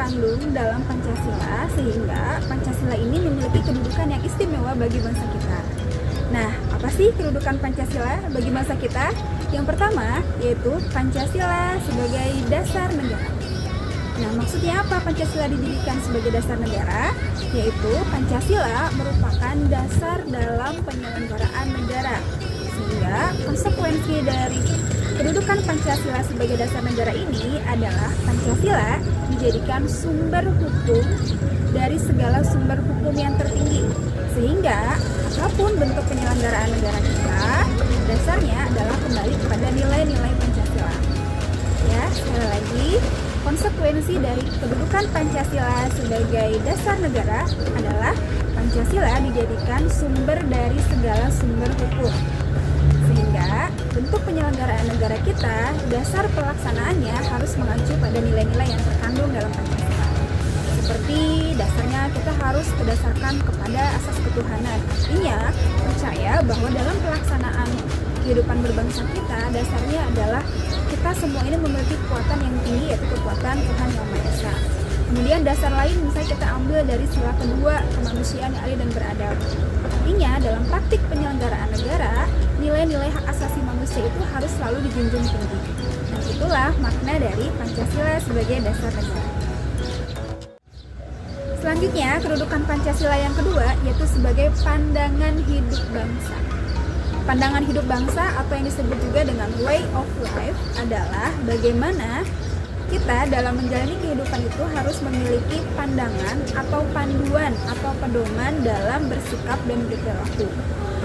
terkandung dalam Pancasila, sehingga Pancasila ini memiliki kedudukan yang istimewa bagi bangsa kita. Nah, apa sih kedudukan Pancasila bagi bangsa kita? Yang pertama, yaitu Pancasila sebagai dasar negara. Nah, maksudnya apa Pancasila dijadikan sebagai dasar negara? Yaitu Pancasila merupakan dasar dalam penyelenggaraan negara. Sehingga konsekuensi dari kedudukan Pancasila sebagai dasar negara ini adalah Pancasila dijadikan sumber hukum dari segala sumber hukum yang tertinggi. Sehingga apapun bentuk penyelenggaraan negara kita, dasarnya adalah kembali kepada nilai-nilai Pancasila. Ya, sekali lagi, konsekuensi dari kedudukan Pancasila sebagai dasar negara adalah Pancasila dijadikan sumber dari segala sumber hukum. Sehingga bentuk penyelenggaraan negara kita, dasar pelaksanaannya harus mengacu pada nilai-nilai yang terkandung dalam Pancasila. Seperti dasarnya kita harus berdasarkan kepada asas ketuhanan. Artinya percaya bahwa dalam pelaksanaan kehidupan berbangsa kita, dasarnya adalah kita semua ini memiliki kekuatan yang tinggi, yaitu kekuatan Tuhan Yang Maha Esa. Kemudian dasar lain misalnya kita ambil dari sila kedua, kemanusiaan yang adil dan beradab. Artinya dalam praktik penyelenggaraan negara, nilai-nilai hak asasi manusia itu harus selalu dijunjung tinggi. Dan itulah makna dari Pancasila sebagai dasar negara. Selanjutnya, kedudukan Pancasila yang kedua yaitu sebagai pandangan hidup bangsa. Pandangan hidup bangsa atau yang disebut juga dengan way of life adalah bagaimana kita dalam menjalani kehidupan itu harus memiliki pandangan atau panduan atau pedoman dalam bersikap dan berperilaku.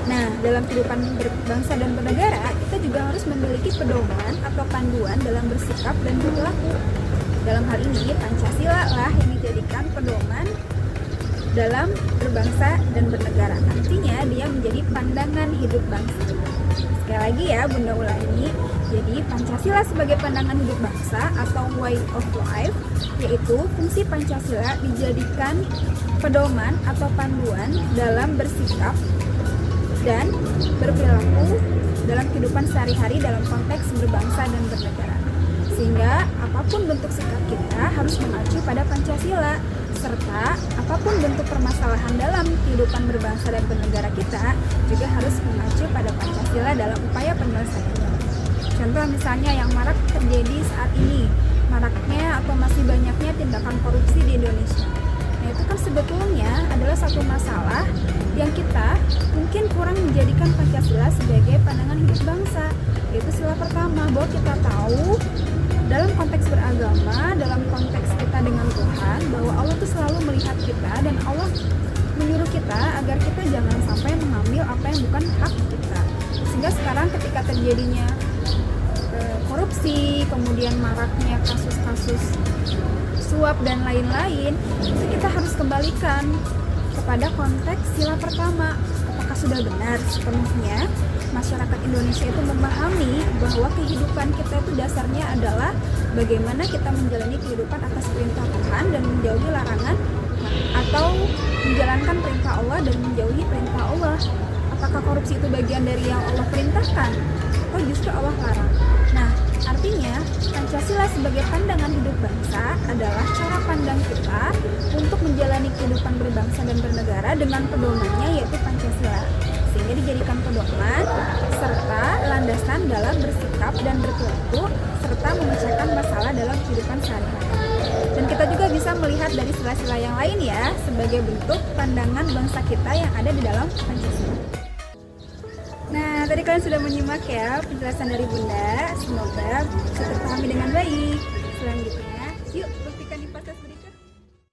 Nah, dalam kehidupan berbangsa dan bernegara, kita juga harus memiliki pedoman atau panduan dalam bersikap dan berperilaku. Dalam hal ini, Pancasila lah yang dijadikan pedoman dalam berbangsa dan bernegara. Artinya dia menjadi pandangan hidup bangsa. Sekali lagi ya, Bunda ulangi. Jadi Pancasila sebagai pandangan hidup bangsa atau way of life, yaitu fungsi Pancasila dijadikan pedoman atau panduan dalam bersikap dan berperilaku dalam kehidupan sehari-hari dalam konteks berbangsa dan bernegara. Sehingga apapun bentuk sikap kita harus mengacu pada Pancasila, serta apapun bentuk permasalahan dalam kehidupan berbangsa dan bernegara kita juga harus mengacu pada Pancasila dalam upaya penyelesaiannya. Contoh misalnya yang marak terjadi saat ini, maraknya atau masih banyaknya tindakan korupsi di Indonesia. Nah, itu kan sebetulnya adalah satu masalah yang kita mungkin kurang menjadikan Pancasila sebagai pandangan hidup bangsa. Yaitu sila pertama, bahwa kita tahu dalam konteks beragama, dalam konteks kita dengan Tuhan, bahwa Allah itu selalu melihat kita dan Allah menyuruh kita agar kita jangan sampai mengambil apa yang bukan hak kita. Sehingga sekarang ketika terjadinya korupsi, kemudian maraknya kasus-kasus suap dan lain-lain, itu kita harus kembalikan kepada konteks sila pertama. Apakah sudah benar sepenuhnya masyarakat Indonesia itu memahami bahwa kehidupan kita itu dasarnya adalah bagaimana kita menjalani kehidupan atas perintah Tuhan dan menjauhi larangan, atau menjalankan perintah Allah dan menjauhi perintah Allah. Apakah korupsi itu bagian dari yang Allah perintahkan atau justru Allah larang? Nah, artinya Pancasila sebagai pandangan hidup bangsa adalah cara pandang kita untuk menjalani kehidupan berbangsa dan bernegara dengan pedomannya yaitu Pancasila. Sehingga dijadikan pedoman serta landasan dalam bersikap dan berperilaku serta memecahkan masalah dalam kehidupan sehari-hari. Dan kita juga bisa melihat dari sila-sila yang lain ya sebagai bentuk pandangan bangsa kita yang ada di dalam Pancasila. Nah, tadi kalian sudah menyimak ya penjelasan dari Bunda. Semoga bisa terpahami dengan baik. Selanjutnya, yuk